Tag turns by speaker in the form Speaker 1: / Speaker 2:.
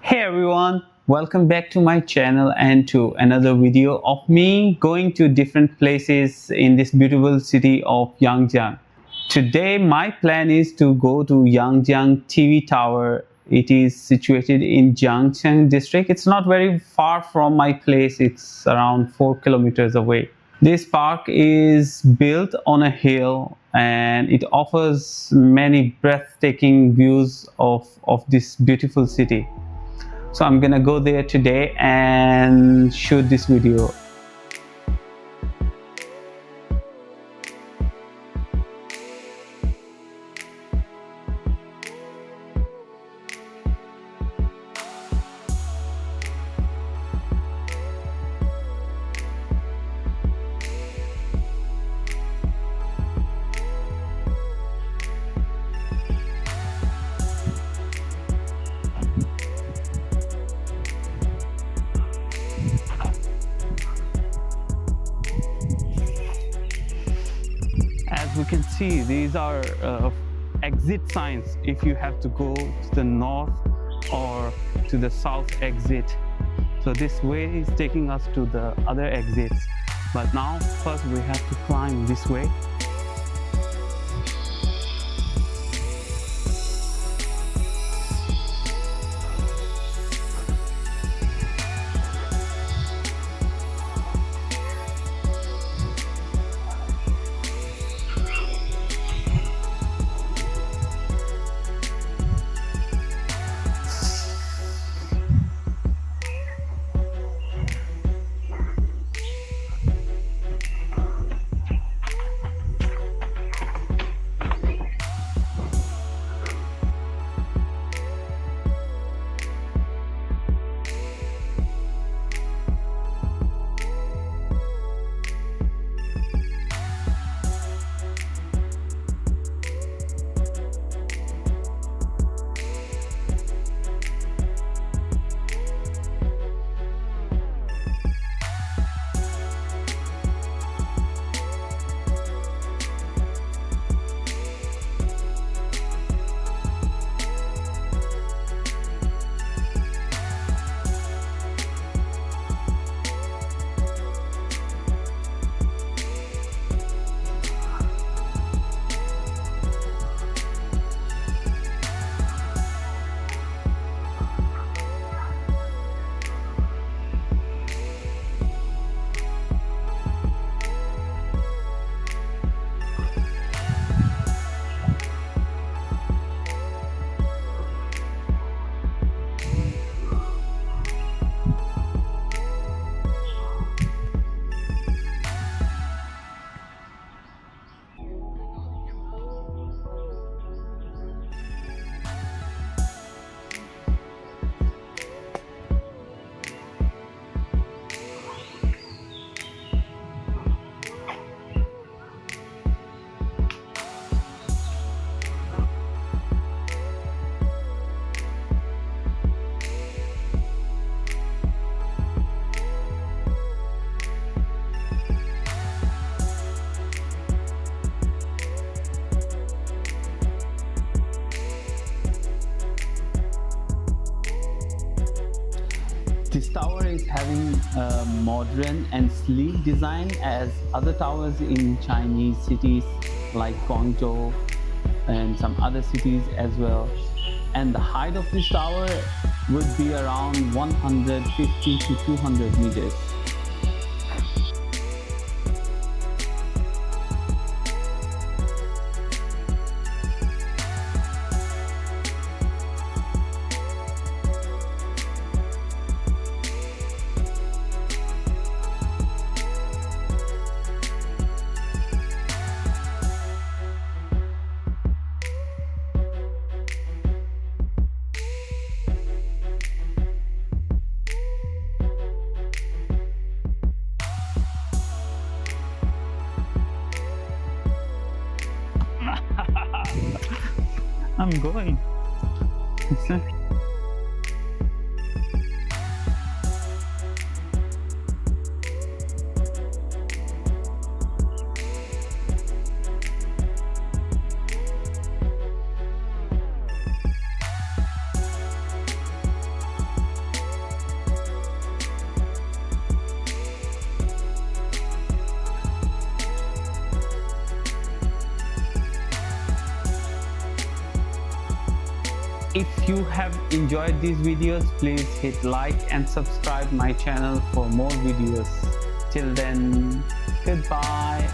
Speaker 1: Hey everyone, welcome back to my channel and to another video of me going to different places in this beautiful city of Yangjiang. Today my plan is to go to Yangjiang TV Tower. It is situated in Zhangjiajie district. It's not very far from my place. It's around 4 kilometers away. This park is built on a hill and it offers many breathtaking views of this beautiful city. So I'm gonna go there today and shoot this video. As we can see, these are exit signs if you have to go to the north or to the south exit. So this way is taking us to the other exits. But now first we have to climb this way. This tower is having a modern and sleek design as other towers in Chinese cities like Guangzhou and some other cities as well. And the height of this tower would be around 150 to 200 meters. I'm going. If you have enjoyed these videos, please hit like and subscribe my channel for more videos. Till then, goodbye.